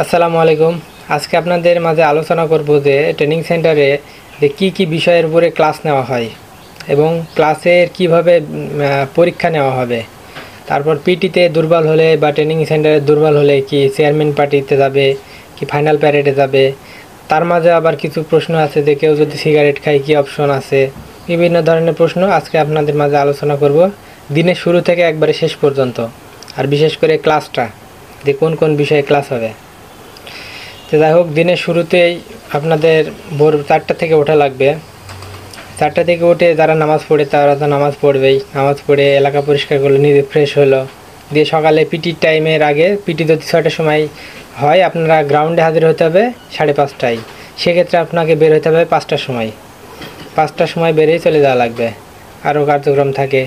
আসসালামু আলাইকুম। আজকে আপনাদের মাঝে আলোচনা করব যে ট্রেনিং সেন্টারে যে কী বিষয়ের উপরে ক্লাস নেওয়া হয় এবং ক্লাসের কিভাবে পরীক্ষা নেওয়া হবে। তারপর পিটিতে দুর্বল হলে বা ট্রেনিং সেন্টারে দুর্বল হলে কি চেয়ারম্যান পার্টিতে যাবে কি ফাইনাল প্যারেডে যাবে। তার মাঝে আবার কিছু প্রশ্ন আছে যে কেউ যদি সিগারেট খায় কী অপশন আছে। বিভিন্ন ধরনের প্রশ্ন আজকে আপনাদের মাঝে আলোচনা করব দিনের শুরু থেকে একবারে শেষ পর্যন্ত, আর বিশেষ করে ক্লাসটা যে কোন কোন বিষয়ে ক্লাস হবে। তো যাই হোক, দিনের শুরুতেই আপনাদের ভোর 4টা থেকে ওঠা লাগবে। 4টা থেকে উঠে যারা নামাজ পড়ে তারা তো নামাজ পড়বেই। নামাজ পড়ে এলাকা পরিষ্কার করলো, নিজে ফ্রেশ হলো, দিয়ে সকালে পিটির টাইমের আগে, পিটি যদি 6টার সময় হয় আপনারা গ্রাউন্ডে হাজির হতে হবে 5:30টায়। সেক্ষেত্রে আপনাকে বের হতে হবে 5টার সময়। 5টার সময় বেরিয়ে চলে যাওয়া লাগবে। আরও কার্যক্রম থাকে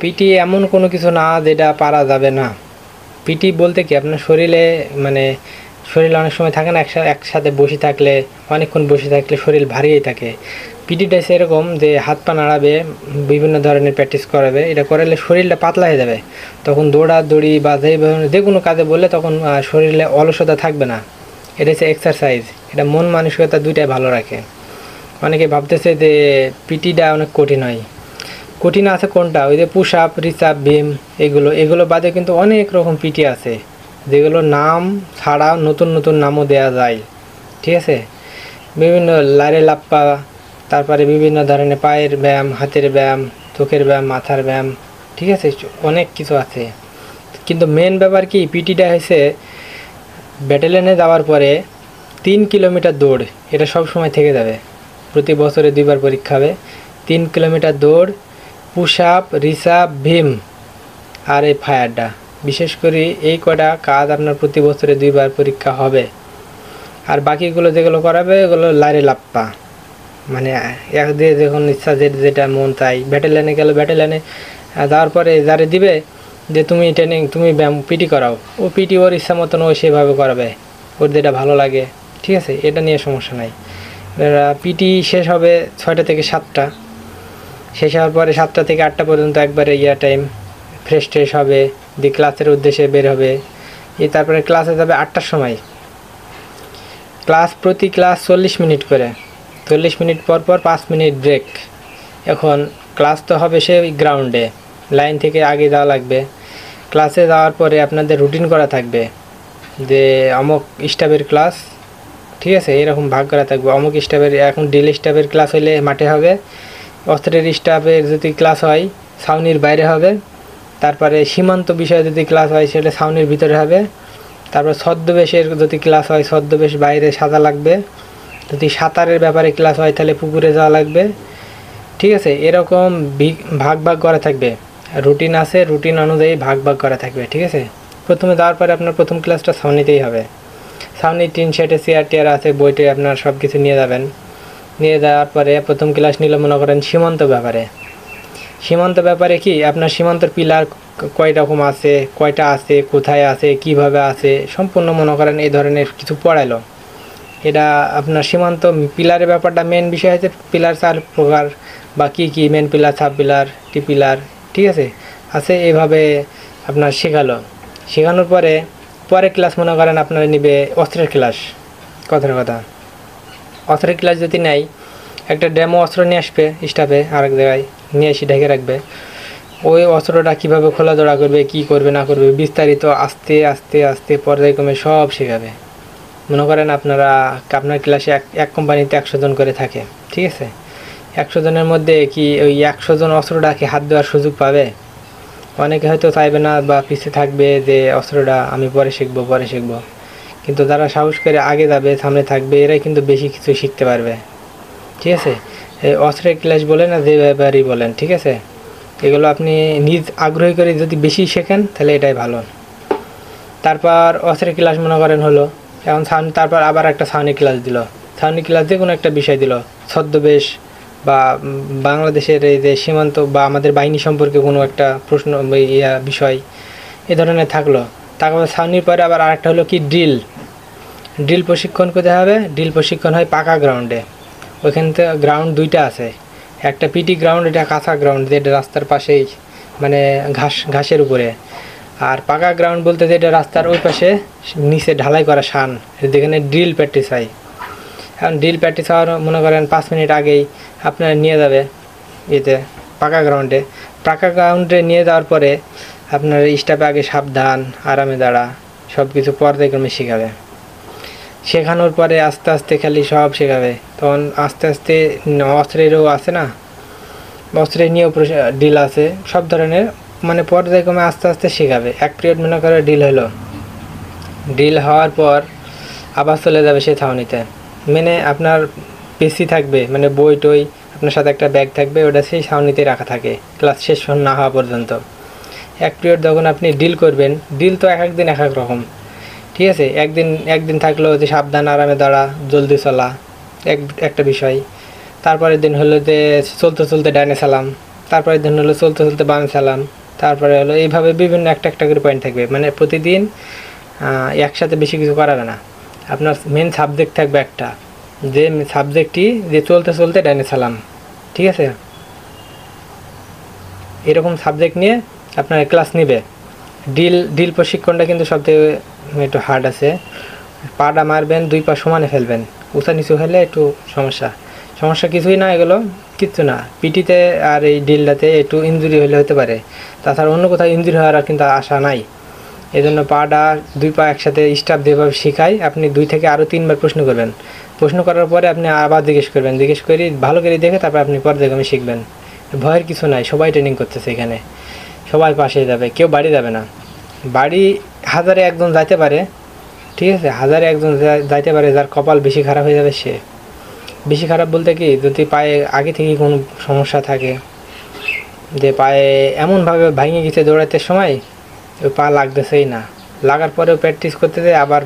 পিটি এমন কোনো কিছু না যেটা পারা যাবে না। পিটি বলতে কি আপনার শরীরে অনেক সময় থাকে না, একসাথে বসে থাকলে, অনেকক্ষণ বসে থাকলে শরীর ভারীই থাকে। পিটিটা সেরকম যে হাত পা নাড়াবে, বিভিন্ন ধরনের প্র্যাকটিস করাবে। এটা করালে শরীরটা পাতলা হয়ে যাবে, তখন দৌড়াদৌড়ি বা যে কোনো কাজে বললে তখন শরীরে অলসতা থাকবে না। এটা হচ্ছে এক্সারসাইজ, এটা মন মানসিকতা দুইটাই ভালো রাখে। অনেকে ভাবতেছে যে পিটিটা অনেক কঠিন হয়। কঠিন আছে কোনটা? ওই যে পুশ আপ, রিচ আপ, ভীম, এগুলো বাদে কিন্তু অনেক রকম পিটি আছে যেগুলো নাম ছাড়া নতুন নতুন নামও দেওয়া যায়। ঠিক আছে, বিভিন্ন লারে লাপ্পা, তারপরে বিভিন্ন ধরনের পায়ের ব্যায়াম, হাতের ব্যায়াম, চোখের ব্যায়াম, মাথার ব্যায়াম, ঠিক আছে, অনেক কিছু আছে। কিন্তু মেন ব্যাপার কি, পিটিটা হয়েছে ব্যাটালিয়নে যাওয়ার পরে 3 কিলোমিটার দৌড়, এটা সব সময় থেকে যাবে। প্রতি বছরে 2বার পরীক্ষা হবে। 3 কিলোমিটার দৌড়, পুশ আপ, রিচ আপ, ভীম আর এই ফায়ারটা, বিশেষ করে এই কটা কাজ আপনার প্রতি বছরে 2বার পরীক্ষা হবে। আর বাকিগুলো যেগুলো করাবে এগুলো লারে লাপ্পা, মানে এক দিয়ে যখন ইচ্ছা যেটা মন চাই। ব্যাটালিয়নে গেলে ব্যাটালিয়নে যাওয়ার পরে যারে দিবে যে তুমি ব্যায়াম পিটি করাও, ও পিটি ওর ইচ্ছা মতন ও সেভাবে করাবে, ওর যেটা ভালো লাগে। ঠিক আছে, এটা নিয়ে সমস্যা নাই। পিটি শেষ হবে 6টা থেকে 7টা। শেষ হওয়ার পরে 7টা থেকে 8টা পর্যন্ত একবারে টাইম, ফ্রেশ হবে, দিয়ে ক্লাসের উদ্দেশ্যে বের হবে। তারপরে ক্লাসে যাবে 8টার সময়। প্রতি ক্লাস 40 মিনিট করে, 40 মিনিট পর 5 মিনিট ব্রেক। এখন ক্লাস তো হবে সে গ্রাউন্ডে, লাইন থেকে আগে যাওয়া লাগবে। ক্লাসে যাওয়ার পরে আপনাদের রুটিন করা থাকবে যে অমুক স্টাফের ক্লাস, ঠিক আছে, এরকম ভাগ করা থাকবে। অমুক স্টাফের, এখন ড্রিল স্টাফের ক্লাস হলে মাঠে হবে, অস্ত্রের স্টাফের যদি ক্লাস হয় ছাউনির বাইরে হবে, তারপরে সীমান্ত বিষয়ে যদি ক্লাস হয় সেটা ছাউনির ভিতরে হবে, তারপর ছদ্মবেশের যদি ক্লাস হয় ছদ্মবেশ বাইরে সাজা লাগবে, যদি সাঁতারের ব্যাপারে ক্লাস হয় তাহলে পুকুরে যাওয়া লাগবে। ঠিক আছে, এরকম ভাগ করা থাকবে, রুটিন আছে, রুটিন অনুযায়ী ভাগ করা থাকবে। ঠিক আছে, প্রথমে যাওয়ার পরে আপনার প্রথম ক্লাসটা ছাউনিতেই হবে। ছাউনি টিন শেডে চেয়ার টেয়ার আছে, বইটে আপনার সব কিছু নিয়ে যাবেন। নিয়ে যাওয়ার পরে প্রথম ক্লাস নিলে মনে করেন সীমান্ত ব্যাপারে কি আপনার সীমান্তর পিলার কয় রকম আছে, কয়টা আছে, কোথায় আছে, কিভাবে আছে, সম্পূর্ণ মনে করেন এই ধরনের কিছু পড়াইলো। এটা আপনার সীমান্ত পিলারের ব্যাপারটা মেন বিষয় হচ্ছে পিলার 4 প্রকার বা কী মেন পিলার, সাব পিলার, টি পিলার, ঠিক আছে এইভাবে আপনার শেখানোর পরে ক্লাস মনে করেন আপনারা নিবে অস্ত্রের ক্লাস। কথার কথা, অস্ত্রের ক্লাস যদি নেয়, একটা ডেমো অস্ত্র নিয়ে আসবে স্টাফে, আরেক জায়গায় নিয়ে এসে ঢেকে রাখবে। ওই অস্ত্রটা কীভাবে খোলাধরা করবে, কি করবে না করবে, বিস্তারিত আস্তে আস্তে আস্তে পর্যায়ক্রমে সব শেখাবে। মনে করেন আপনার ক্লাসে এক কোম্পানিতে 100 জন করে থাকে, ঠিক আছে, 100 জনের মধ্যে কি ওই 100 জন অস্ত্রটাকে হাত দেওয়ার সুযোগ পাবে? অনেকে হয়তো চাইবে না বা পিছিয়ে থাকবে যে অস্ত্রটা আমি পরে শিখবো। কিন্তু যারা সাহস করে আগে যাবে, সামনে থাকবে, এরাই কিন্তু বেশি কিছু শিখতে পারবে। ঠিক আছে, এই অস্ত্রের ক্লাস বলেন না যে ব্যাপারই বলেন, ঠিক আছে, এগুলো আপনি নিজ আগ্রহী করে যদি বেশি শেখেন তাহলে এটাই ভালো। তারপর অস্ত্রের ক্লাস মনে করেন হলো, এখন তারপর আবার একটা ছাউনি ক্লাস দিল। ছাউনি ক্লাস দিয়ে কোনো একটা বিষয় দিল, ছদ্মবেশ বা বাংলাদেশের এই যে সীমান্ত বা আমাদের বাহিনী সম্পর্কে কোনো একটা প্রশ্ন বিষয় এ ধরনের থাকলো। তারপর ছাউনির পরে আবার আরেকটা হলো কি ড্রিল প্রশিক্ষণ করতে হবে। ড্রিল প্রশিক্ষণ হয় পাকা গ্রাউন্ডে। ওইখান থেকে গ্রাউন্ড 2টা আছে, একটা পিটি গ্রাউন্ড, এটা কাঁচা গ্রাউন্ড যেটা রাস্তার পাশেই, মানে ঘাসের উপরে। আর পাকা গ্রাউন্ড বলতে যেটা রাস্তার ওই পাশে নিচে ঢালাই করা শান, যেখানে ড্রিল প্র্যাকটিস হয়। এখন ড্রিল প্র্যাকটিস হওয়ার মনে করেন 5 মিনিট আগেই আপনার নিয়ে যাবে এতে পাকা গ্রাউন্ডে। পাকা গ্রাউন্ডে নিয়ে যাওয়ার পরে আপনার স্টাফে আগে সাবধান, আরামে দাঁড়া, সব কিছু পর্যায়ক্রমে শেখাবে। শেখানোর পরে আস্তে আস্তে খালি সব শেখাবে। তখন আস্তে আস্তে অস্ত্রেরও আছে না, অস্ত্রের নিয়েও ডিল আছে, সব ধরনের মানে পর্যায়ক্রমে আস্তে আস্তে শেখাবে। এক পিরিয়ড মনে করে ডিল হলো, ডিল হওয়ার পর আবার চলে যাবে সে ছাউনিতে। মানে আপনার পিসি থাকবে, মানে বই টই আপনার সাথে একটা ব্যাগ থাকবে, ওটা সেই ছাউনিতে রাখা থাকে ক্লাস শেষ না হওয়া পর্যন্ত। এক পিরিয়ড যখন আপনি ডিল করবেন, ডিল তো এক একদিন এক এক রকম, ঠিক আছে। একদিন থাকলো যে সাবধান, আরামে দাঁড়া, জলদি চলা, একটা বিষয়। তারপরের দিন হলো যে চলতে চলতে ডাইনে সালাম, তারপরের দিন হলো চলতে চলতে বামে সালাম, তারপরে হলো এইভাবে বিভিন্ন একটা করে পয়েন্ট থাকবে। মানে প্রতিদিন একসাথে বেশি কিছু করাবে না। আপনার মেন সাবজেক্ট থাকবে একটা, যে সাবজেক্টটি যে চলতে চলতে ডাইনে সালাম, ঠিক আছে। এরকম সাবজেক্ট নিয়ে আপনার ক্লাস নেবে। ডিল প্রশিক্ষণটা কিন্তু সবথেকে একটু হার্ড আছে। পাটা মারবেন, 2 পা সমানে ফেলবেন, উঁচা নিচু হলে একটু সমস্যা কিছুই না, এগুলো কিচ্ছু না। পিটিতে আর এই ডিলটাতে একটু ইনজুরি হলে হতে পারে, তাছাড়া অন্য কোথাও ইনজুরি হওয়ার কিন্তু আশা নাই। এই জন্য পাটা 2 পা একসাথে স্টাফ যেভাবে শেখায়, আপনি 2 থেকে আরও 3 বার প্রশ্ন করবেন। প্রশ্ন করার পরে আপনি আবার জিজ্ঞেস করবেন, জিজ্ঞেস করে ভালো করে দেখে তারপর আপনি পর্যায়ক্রমে শিখবেন। ভয়ের কিছু নাই, সবাই ট্রেনিং করতেছে এখানে, সবাই পাশে যাবে, কেউ বাড়ি যাবে না। বাড়ি 1000-এ একজন যাইতে পারে, ঠিক আছে, 1000-এ একজন যাইতে পারে। যার কপাল বেশি খারাপ হয়ে যাবে সে। বেশি খারাপ বলতে কি, যদি পায়ে আগে থেকেই কোনো সমস্যা থাকে, যে পায়ে এমনভাবে ভেঙে গেছে দৌড়াতে সময়, ওই পা লাগতেছেই না, লাগার পরেও প্র্যাকটিস করতেছে আবার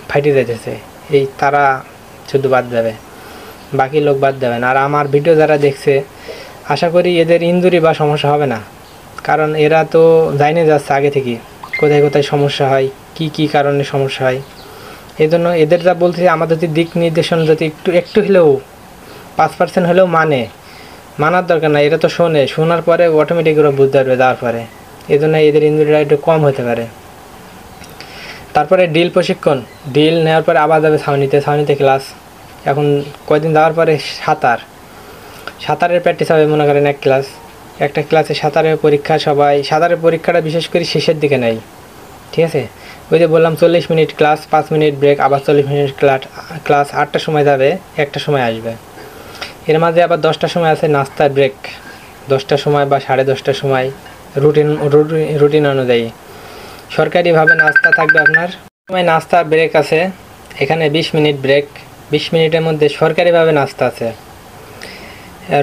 ফাইটে যাইতেছে, এই তারা শুধু বাদ যাবে, বাকি লোক বাদ যাবে না। আর আমার ভিডিও যারা দেখছে, আশা করি এদের ইনজুরি বা সমস্যা হবে না, কারণ এরা তো জানে যাচ্ছে আগে থেকে কোথায় কোথায় সমস্যা হয়, কি কারণে সমস্যা হয়। এই জন্য এদের যা বলছে, আমাদের যদি দিক নির্দেশন যদি একটু হলেও 5% হলেও মানার দরকার নাই। এরা তো শোনার পরে অটোমেটিক ওরা বুঝতে পারবে যাওয়ার পরে। এই জন্য এদের ইনজুরিটা একটু কম হতে পারে। তারপরে ডিল প্রশিক্ষণ, ডিল নেওয়ার পরে আবার যাবে ছাউনিতে ক্লাস। এখন কয়দিন যাওয়ার পরে সাঁতারের প্র্যাকটিস হবে। মনে করেন একটা ক্লাসে সাঁতারের পরীক্ষা, সবাই সাঁতারের পরীক্ষাটা বিশেষ করে শেষের দিকে নেয়, ঠিক আছে। ওই যে বললাম 40 মিনিট ক্লাস, 5 মিনিট ব্রেক, আবার 40 মিনিট ক্লাস। 8টার সময় যাবে, 1টার সময় আসবে। এর মাঝে আবার 10টার সময় আছে নাস্তার ব্রেক, 10টার সময় বা 10:30টার সময়, রুটিন অনুযায়ী। সরকারিভাবে নাস্তা থাকবে আপনার, সময় নাস্তার ব্রেক আছে। এখানে 20 মিনিট ব্রেক, 20 মিনিটের মধ্যে সরকারিভাবে নাস্তা আছে।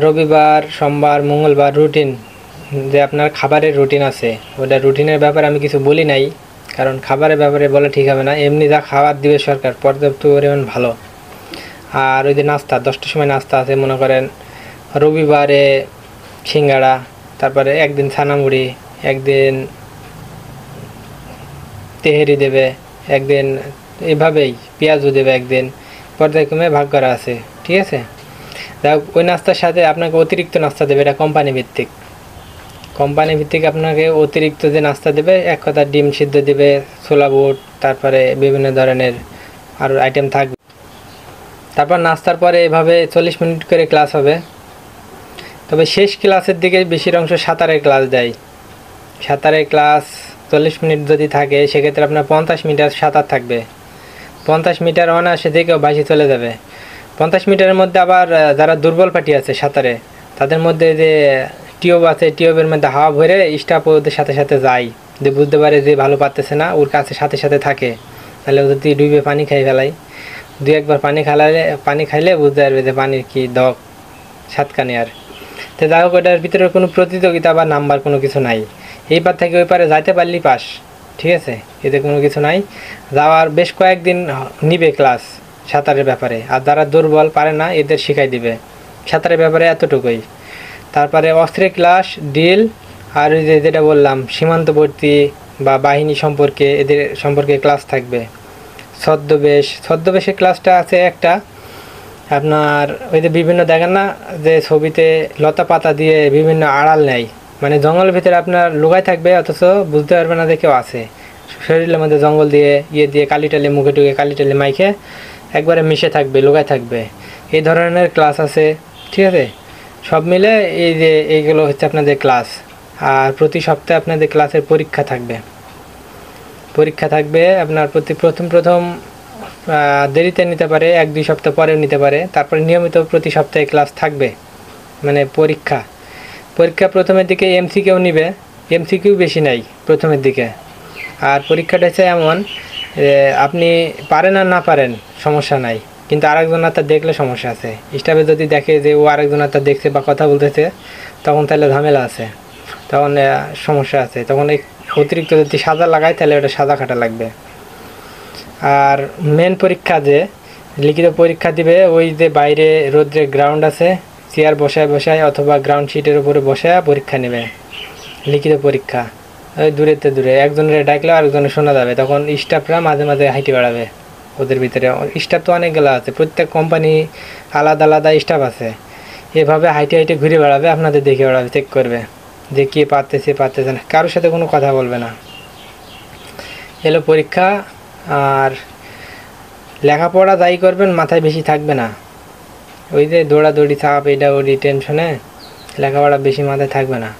রবিবার, সোমবার, মঙ্গলবার রুটিন, যে আপনার খাবারের রুটিন আছে, ওটা রুটিনের ব্যাপারে আমি কিছু বলি নাই, কারণ খাবারের ব্যাপারে বলা ঠিক হবে না। এমনি যা খাবার দিবে সরকার পর্যাপ্ত পরিমাণ ভালো। আর ওই যে নাস্তা, 10টার সময় নাস্তা আছে। মনে করেন রবিবারে সিঙ্গাড়া, তারপরে একদিন ছানামুড়ি, একদিন তেহেরি দেবে, একদিন এভাবেই পেঁয়াজও দেবে, একদিন পর্যায়ক্রমে ভাগ করা আছে, ঠিক আছে। যাক, ওই নাস্তার সাথে আপনাকে অতিরিক্ত নাস্তা দেবে, এটা কোম্পানি ভিত্তিক আপনাকে অতিরিক্ত যে নাস্তা দেবে, এক কথা ডিম সিদ্ধ দেবে, ছোলা বুট, তারপরে বিভিন্ন ধরনের আরও আইটেম থাকবে। তারপর নাস্তার পরে এভাবে 40 মিনিট করে ক্লাস হবে। তবে শেষ ক্লাসের দিকে বেশির অংশ সাঁতারের ক্লাস দেয়। সাঁতারের ক্লাস 40 মিনিট যদি থাকে, সেক্ষেত্রে আপনার 50 মিটার সাঁতার থাকবে। 50 মিটার অনায়াসে যে কেউ বাসি চলে যাবে। 50 মিটারের মধ্যে আবার যারা দুর্বল পার্টি আছে সাঁতারে, তাদের মধ্যে যে টিউব আছে, টিউবের মধ্যে হাওয়া ভরে স্টাফ ওদের সাথে সাথে যায়, যে বুঝতে পারে যে ভালো পারতেছে না, ওর কাছে সাথে থাকে, তাহলে যদি ডুবে পানি খাই ফেলাই, 2-1 বার পানি খাইলে বুঝতে পারবে যে পানির কি দক সাতকানি। আর তো যাই হোক, ওটার ভিতরে কোনো প্রতিযোগিতা বা নাম্বার কোনো কিছু নাই। এই পার থেকে ওই পারে যাইতে পারলেই পাস, ঠিক আছে, এতে কোনো কিছু নাই। যাওয়ার বেশ কয়েকদিন নিবে ক্লাস সাঁতারের ব্যাপারে, আর যারা দুর্বল পারে না এদের শিখাই দিবে সাঁতারের ব্যাপারে, এতটুকুই। তারপরে অস্ত্রের ক্লাস, ডিল, আর ওই যেটা বললাম সীমান্তবর্তী বা বাহিনী সম্পর্কে, এদের সম্পর্কে ক্লাস থাকবে। ছদ্মবেশের ক্লাসটা আছে একটা, আপনার ওই যে বিভিন্ন দেখেন না যে ছবিতে লতা পাতা দিয়ে বিভিন্ন আড়াল নেয়, মানে জঙ্গলের ভিতরে আপনার লুকায় থাকবে, অথচ বুঝতে পারবে না যে কেউ আছে। শরীরের মধ্যে জঙ্গল দিয়ে দিয়ে কালি টালি মুখে টুকে কালি টালি মাইখে একবারে মিশে থাকবে, লুকায় থাকবে। এই ধরনের ক্লাস আছে, ঠিক আছে। সব মিলে এই যে এইগুলো হচ্ছে আপনাদের ক্লাস। আর প্রতি সপ্তাহে আপনাদের ক্লাসের পরীক্ষা থাকবে আপনার প্রথম দেরিতে নিতে পারে, 1-2 সপ্তাহ পরেও নিতে পারে। তারপরে নিয়মিত প্রতি সপ্তাহে ক্লাস থাকবে, মানে পরীক্ষা প্রথমের দিকে এমসিকিউ নিবে, এমসিকিউ বেশি নাই প্রথমের দিকে। আর পরীক্ষাটা হচ্ছে এমন, আপনি পারেন আর না পারেন সমস্যা নাই, কিন্তু আরেকজন তার দেখলে সমস্যা আছে। স্টাফে যদি দেখে যে ও আরেকজন তার দেখছে বা কথা বলতেছে, তখন তাহলে ঝামেলা আছে, তখন সমস্যা আছে। তখন এই অতিরিক্ত যদি সাজা লাগায় তাহলে ওটা সাজা খাটা লাগবে। আর মেন পরীক্ষা যে লিখিত পরীক্ষা দিবে, ওই যে বাইরে রোদ্রে গ্রাউন্ড আছে, চেয়ার বসায় অথবা গ্রাউন্ড শিটের উপরে বসায় পরীক্ষা নেবে, লিখিত পরীক্ষা। ওই দূরে একজনের ডাকলেও আরেকজনের শোনা যাবে, তখন স্টাফরা মাঝে মাঝে হাইটে বেড়াবে। ওদের ভিতরে স্টাফ তো অনেকগুলো আছে, প্রত্যেক কোম্পানি আলাদা আলাদা স্টাফ আছে। এভাবে হাইটে ঘুরে বেড়াবে, আপনাদের দেখে বেড়াবে, চেক করবে যে কে পারতেছে না, কারোর সাথে কোনো কথা বলবে না। এলো পরীক্ষা। আর লেখাপড়া যাই করবেন মাথায় বেশি থাকবে না, ওই যে দৌড়াদৌড়ি চাপ এটা ওই টেনশনে লেখাপড়া বেশি মাথায় থাকবে না।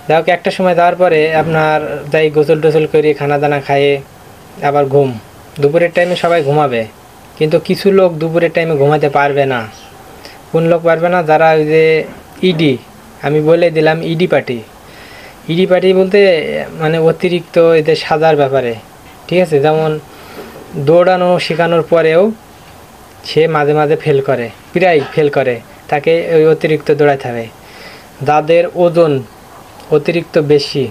দেখো একটা সময় যাওয়ার পরে আপনার যাই গোসল টোসল করে খানা দানা খাইয়ে আবার ঘুম। দুপুরের টাইমে সবাই ঘুমাবে, কিন্তু কিছু লোক দুপুরের টাইমে ঘুমাতে পারবে না। কোন লোক পারবে না? যারা ওই যে ইডি, আমি বলে দিলাম ইডি পার্টি বলতে মানে অতিরিক্ত এদের সাজার ব্যাপারে, ঠিক আছে। যেমন দৌড়ানো শেখানোর পরেও সে মাঝে মাঝে প্রায় ফেল করে, তাকে ওই অতিরিক্ত দৌড়াতে হবে। যাদের ওজন অতিরিক্ত বেশি,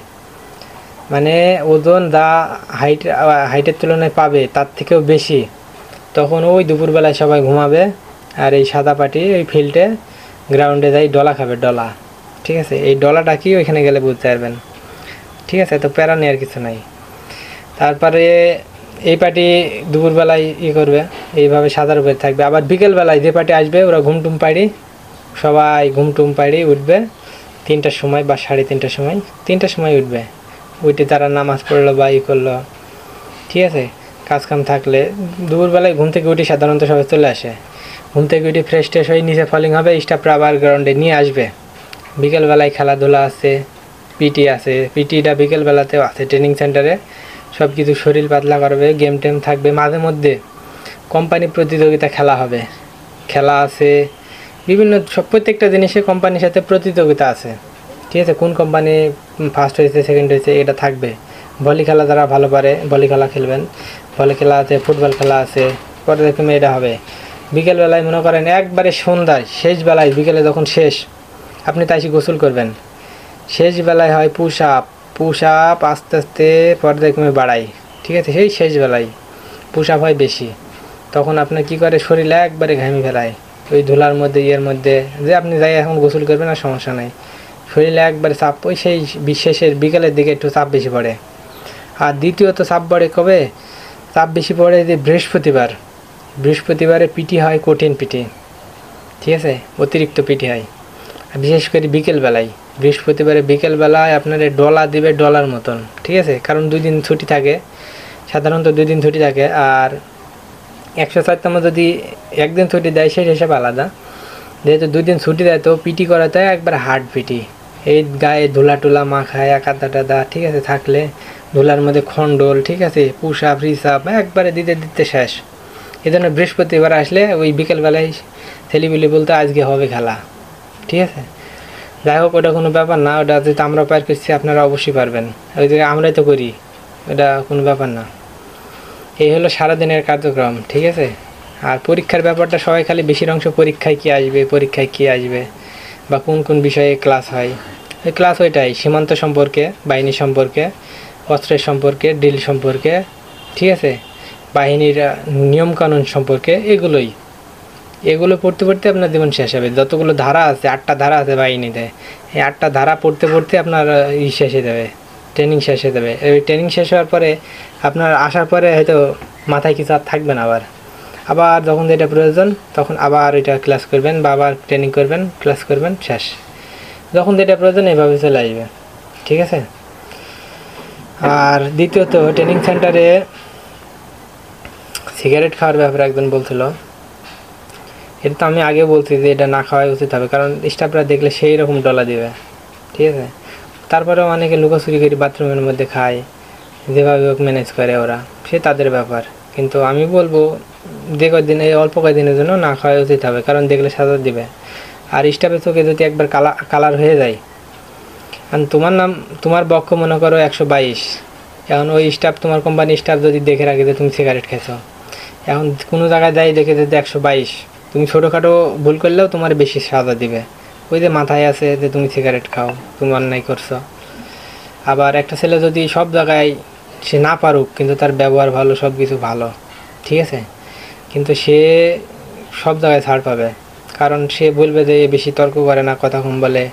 মানে ওজন যা হাইটের তুলনায় পাবে তার থেকেও বেশি, তখন ওই দুপুরবেলায় সবাই ঘুমাবে। আর এই সাদা পাটি ওই ফিল্ডে গ্রাউন্ডে যাই ডলা খাবে, ডলা, ঠিক আছে। এই ডলাটা কি ওইখানে গেলে বুঝতে পারবেন, ঠিক আছে। তো প্যারা নেওয়ার কিছু নাই। তারপরে এই পার্টি দুপুরবেলায় করবে, এইভাবে সাদার উপরে থাকবে। আবার বিকেলবেলায় যে পার্টি আসবে ওরা সবাই ঘুমটুম পাড়ি উঠবে 3টার সময় বা 3:30টার সময়, 3টার সময় উঠবে। উঠে তারা নামাজ পড়লো বা করলো, ঠিক আছে। কাজকাম থাকলে দুপুরবেলায় ঘুম থেকে উঠে সাধারণত সবাই চলে আসে। ঘুম থেকে উঠে ফ্রেশ হয়ে নিচে ফলিং হবে, স্টাফরা আবার গ্রাউন্ডে নিয়ে আসবে। বিকেলবেলায় খেলাধুলা আছে, পিটি আছে, পিটিটা বিকেলবেলাতেও আছে ট্রেনিং সেন্টারে। সব কিছু শরীর পাতলা করবে, গেম টেম থাকবে। মাঝে মধ্যে কোম্পানি প্রতিযোগিতা খেলা আছে, বিভিন্ন প্রত্যেকটা জিনিসে কোম্পানির সাথে প্রতিযোগিতা আছে, ঠিক আছে। কোন কোম্পানি ফার্স্ট হয়েছে, সেকেন্ড হয়েছে, এটা থাকবে। ভলি খেলা যারা ভালো পারে ভলি খেলা খেলবেন, ভলি খেলা আছে, ফুটবল খেলা আছে। পরে দেখবেন এটা হবে বিকেলবেলায়, মনে করেন একবারে সন্ধ্যায় শেষ বেলায়, বিকেলে যখন শেষ আপনি তাইসি গোসল করবেন, শেষ বেলায় হয় পুশ আপ আস্তে আস্তে পরে দেখবেন বাড়াই, ঠিক আছে। সেই শেষ বেলায় পুশ আপ হয় বেশি, তখন আপনার কি করে শরীরে একবারে ঘামি ফেলায় ওই ধুলার মধ্যে মধ্যে যে আপনি যাই এখন গোসল করবেন আর সমস্যা নাই, শরীরে একবারে চাপ ওই সেই শেষের বিকেলের দিকে একটু চাপ বেশি পড়ে। আর দ্বিতীয়ত চাপ বেশি পড়ে যে বৃহস্পতিবারে পিটি হয়, কঠিন পিটি, ঠিক আছে। অতিরিক্ত পিটি হয় বিশেষ করে বিকেলবেলায়। বৃহস্পতিবারে বিকেলবেলায় আপনার ডলা দিবে, ডলার মতন, ঠিক আছে। কারণ 2 দিন ছুটি থাকে, সাধারণত 2 দিন ছুটি থাকে। আর 104তম যদি 1 দিন ছুটি দেয় সেই হিসাব আলাদা, যেহেতু 2 দিন ছুটি দেয় তো পিটি করাতে একবার হার্ড পিটি। এই গায়ে ধুলা টুলা মাখায় কাদা টাদা, ঠিক আছে, থাকলে ধুলার মধ্যে খন্ডল, ঠিক আছে, পুশ আপ রিস আপ একবারে দিতে শেষ। এই জন্য বৃহস্পতিবার আসলে ওই বিকেলবেলায় ছেলেপিলি বলতে আজকে হবে খেলা, ঠিক আছে। যাই হোক, ওটা কোনো ব্যাপার না, ওটা যেহেতু আমরা পার করছি আপনারা অবশ্যই পারবেন, ওই জায়গায় আমরাই তো করি, এটা কোনো ব্যাপার না। এই হলো সারাদিনের কার্যক্রম, ঠিক আছে। আর পরীক্ষার ব্যাপারটা সবাই খালি বেশির অংশ পরীক্ষায় কি আসবে বা কোন বিষয়ে ক্লাস হয়, ওই ক্লাস ওইটাই সীমান্ত সম্পর্কে, বাহিনী সম্পর্কে, অস্ত্রের সম্পর্কে, ড্রিল সম্পর্কে, ঠিক আছে, বাহিনীর নিয়মকানুন সম্পর্কে, এগুলো পড়তে আপনার জীবন শেষ হবে। যতগুলো ধারা আছে, 8টা ধারা আছে বাহিনীতে, এই 8টা ধারা পড়তে আপনার শেষ হয়ে যাবে, ট্রেনিং শেষ হয়ে যাবে। এই ট্রেনিং শেষ হওয়ার পরে আপনার আসার পরে হয়তো মাথায় কিছু আর থাকবে না, আবার যখন যেটা প্রয়োজন তখন আবার এটা ক্লাস করবেন বা আবার ট্রেনিং করবেন, ক্লাস করবেন, শেষ। যখন যেটা প্রয়োজন এইভাবে চলে আসবে, ঠিক আছে। আর দ্বিতীয়ত, ট্রেনিং সেন্টারে সিগারেট খাওয়ার ব্যাপারে একজন বলছিল, এটা তো আমি আগে বলছি যে এটা না খাওয়াই উচিত হবে, কারণ স্টাফরা দেখলে সেই রকম ডলা দিবে, ঠিক আছে। তারপরেও অনেকে লুকোচুরি করে বাথরুমের মধ্যে খায়, যেভাবে হোক ম্যানেজ করে ওরা, সে তাদের ব্যাপার। কিন্তু আমি বলবো যে কদিন, এই অল্প কয়েকদিনের জন্য না খাওয়া উচিত হবে, কারণ দেখলে সাজা দিবে। আর স্টাফের চোখে যদি একবার কালার হয়ে যায়, কারণ তোমার বক্ষ মনে করো 122, এখন ওই স্টাফ, তোমার কোম্পানির স্টাফ যদি দেখে রাখে যে তুমি সিগারেট খেয়েছো, এখন কোনো জায়গায় যাই দেখে যে 122, তুমি ছোটোখাটো ভুল করলেও তোমার বেশি সাজা দিবে। ওই যে মাথায় আছে যে তুমি সিগারেট খাও, তুমি অন্যায় করছো। আবার একটা ছেলে যদি সব জায়গায় সে না পারুক, কিন্তু তার ব্যবহার ভালো, সব কিছু ভালো, ঠিক আছে, কিন্তু সে সব জায়গায় ছাড় পাবে, কারণ সে বলবে যে এ বেশি তর্ক করে না, কথা কম বলে,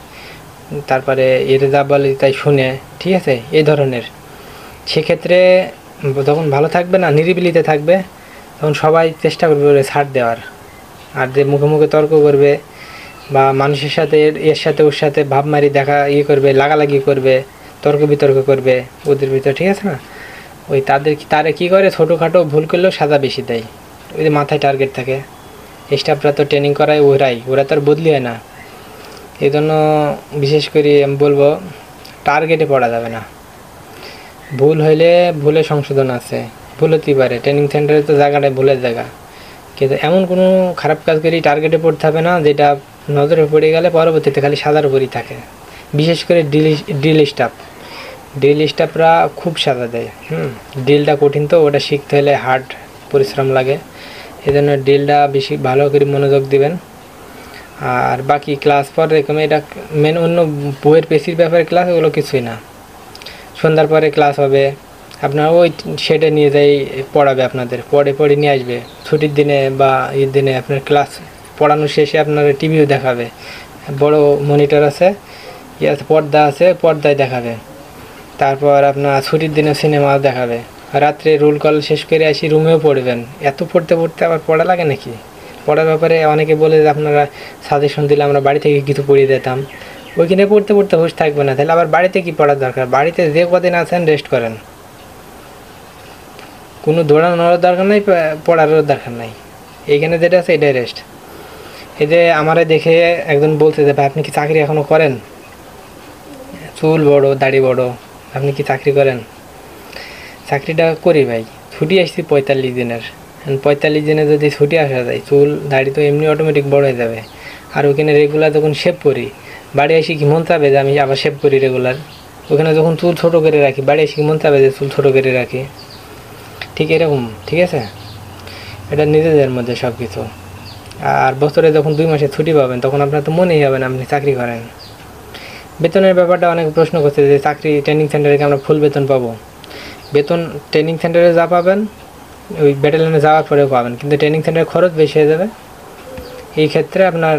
তারপরে এর যা বলে তাই শুনে, ঠিক আছে, এই ধরনের। সেক্ষেত্রে যখন ভালো থাকবে না, নিরিবিলিতে থাকবে, তখন সবাই চেষ্টা করবে ওরে ছাড় দেওয়ার। আর যে মুখে মুখে তর্ক করবে বা মানুষের সাথে এর সাথে ওর সাথে ভাবমারি দেখা করবে, লাগালাগি করবে, তর্ক বিতর্ক করবে ওদের ভিতরে, ঠিক আছে না, ওই তারা কী করে, ছোটোখাটো ভুল করলেও সাজা বেশি দেয়। ওই যে মাথায় টার্গেট থাকে, স্টাফরা তো ট্রেনিং করায় ওরা তো আর বদলি হয় না। এই জন্য বিশেষ করে আমি বলবো টার্গেটে পড়া যাবে না। ভুল হইলে ভুলে সংশোধন আছে, ভুল হতেই পারে, ট্রেনিং সেন্টারে তো জায়গাটায় ভুলের জায়গা, কিন্তু এমন কোনো খারাপ কাজ করেই টার্গেটে পড়তে হবে না যেটা নজরে পড়ে গেলে পরবর্তীতে খালি সাজার উপরই থাকে। বিশেষ করে ড্রিল স্টাফরা খুব সাজা দেয়। ড্রিলটা কঠিন, তো ওটা শিখতে হলে হার্ড পরিশ্রম লাগে, এই জন্য ড্রিলটা বেশি ভালো করে মনোযোগ দিবেন। আর বাকি ক্লাস পরে এটা মেন, অন্য বইয়ের পেশির ব্যাপারে ক্লাস, ওগুলো কিছুই না। সন্ধ্যার পরে ক্লাস হবে, আপনার ওই শেডে নিয়ে যাই পড়াবে, আপনাদের পড়ে নিয়ে আসবে। ছুটির দিনে বা ঈদ দিনে আপনার ক্লাস পড়ানো শেষে আপনার টিভিও দেখাবে, বড় মনিটর আছে, পর্দা আছে, পর্দায় দেখাবে। তারপর আপনার ছুটির দিনে সিনেমাও দেখাবে। রাত্রে রোল কল শেষ করে আসি রুমেও পড়বেন। এত পড়তে আবার পড়া লাগে নাকি? পড়ার ব্যাপারে অনেকে বলে যে আপনারা সাজেশন দিলে আমরা বাড়ি থেকে কিছু পড়িয়ে দিতাম, ওইখানে পড়তে হুঁশ থাকবে না, তাহলে আবার বাড়িতে কি পড়ার দরকার? বাড়িতে যে কদিন আছেন রেস্ট করেন, কোনো দৌড়ানোর দরকার নাই, পড়ারও দরকার নাই। এইখানে যেটা আছে এটাই রেস্ট। এই যে আমারে দেখে একজন বলছে যে ভাই আপনি কি চাকরি এখনও করেন? চুল বড়, দাড়ি বড়, আপনি কি চাকরি করেন? চাকরিটা করি ভাই, ছুটি আসছি 45 দিনের। 45 দিনে যদি ছুটি আসা যায়, চুল দাড়ি তো এমনি অটোমেটিক বড় হয়ে যাবে। আর ওখানে রেগুলার যখন শেভ করি, বাড়ি এসে কি মন চাবে যে আমি আবার শেভ করি রেগুলার? ওখানে যখন চুল ছোটো করে রাখি, বাড়ি এসে কি মন চাবে যে চুল ছোটো করে রাখি? ঠিক এরকম, ঠিক আছে, এটা নিজেদের মধ্যে সব কিছু। আর বছরে যখন 2 মাসে ছুটি পাবেন, তখন আপনার তো মনেই হবে না আপনি চাকরি করেন। বেতনের ব্যাপারটা অনেক প্রশ্ন করছে যে চাকরি ট্রেনিং সেন্টারে কি আমরা ফুল বেতন পাবো? বেতন ট্রেনিং সেন্টারে যা পাবেন ওই ব্যাটালিয়নে যাওয়ার পরেও পাবেন, কিন্তু ট্রেনিং সেন্টারে খরচ বেশি হয়ে যাবে। এই ক্ষেত্রে আপনার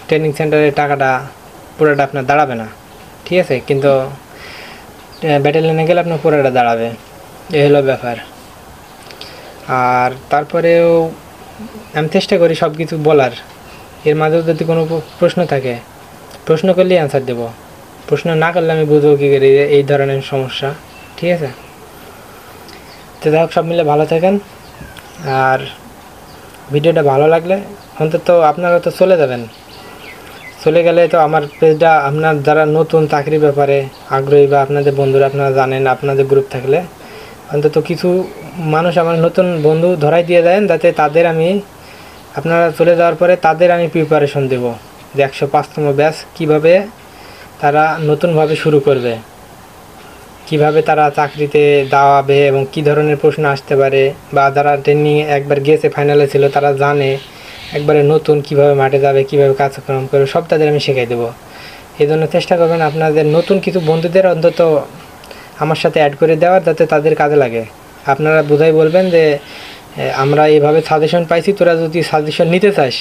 ট্রেনিং সেন্টারের টাকাটা পুরোটা আপনার দাঁড়াবে না, ঠিক আছে, কিন্তু ব্যাটালিয়নে গেলে আপনার পুরোটা দাঁড়াবে। এই হলো ব্যাপার। আর তারপরেও আমি চেষ্টা করি সব কিছু বলার, এর মাঝেও যদি কোনো প্রশ্ন থাকে, প্রশ্ন করলেই অ্যান্সার দেবো। প্রশ্ন না করলে আমি বুঝবো কী করি এই ধরনের সমস্যা, ঠিক আছে। তো যাই হোক, সব মিলে ভালো থাকেন। আর ভিডিওটা ভালো লাগলে অন্তত আপনারা তো চলে যাবেন, চলে গেলে তো আমার পেজটা, আপনার যারা নতুন চাকরির ব্যাপারে আগ্রহী বা আপনাদের বন্ধুরা আপনারা জানেন, আপনাদের গ্রুপ থাকলে অন্তত কিছু মানুষ আমার নতুন বন্ধু ধরাই দিয়ে দেন, যাতে তাদের আমি, আপনারা চলে যাওয়ার পরে তাদের আমি প্রিপারেশন দেব যে 105তম ব্যাচ কীভাবে তারা নতুনভাবে শুরু করবে, কিভাবে তারা চাকরিতে দাওয়াবে এবং কি ধরনের প্রশ্ন আসতে পারে, বা যারা ট্রেনিং একবার গিয়েছে, ফাইনালে ছিল, তারা জানে একবারে নতুন কিভাবে মাঠে যাবে, কিভাবে কাজকর্ম করবে, সব তাদের আমি শেখাই দেবো। এই জন্য চেষ্টা করবেন আপনাদের নতুন কিছু বন্ধুদের অন্তত আমার সাথে অ্যাড করে দেওয়ার, যাতে তাদের কাজে লাগে। আপনারা বোঝাই বলবেন যে আমরা এইভাবে সাজেশন পাইছি, তোরা যদি সাজেশন নিতে চাস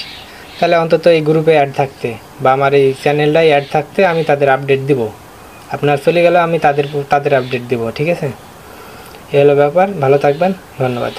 তাহলে অন্তত এই গ্রুপে অ্যাড থাকতে বা আমার এই চ্যানেলটাই অ্যাড থাকতে, আমি তাদের আপডেট দিব। আপনার চলে গেলে আমি তাদের আপডেট দিব, ঠিক আছে। এই হলো ব্যাপার। ভালো থাকবেন, ধন্যবাদ।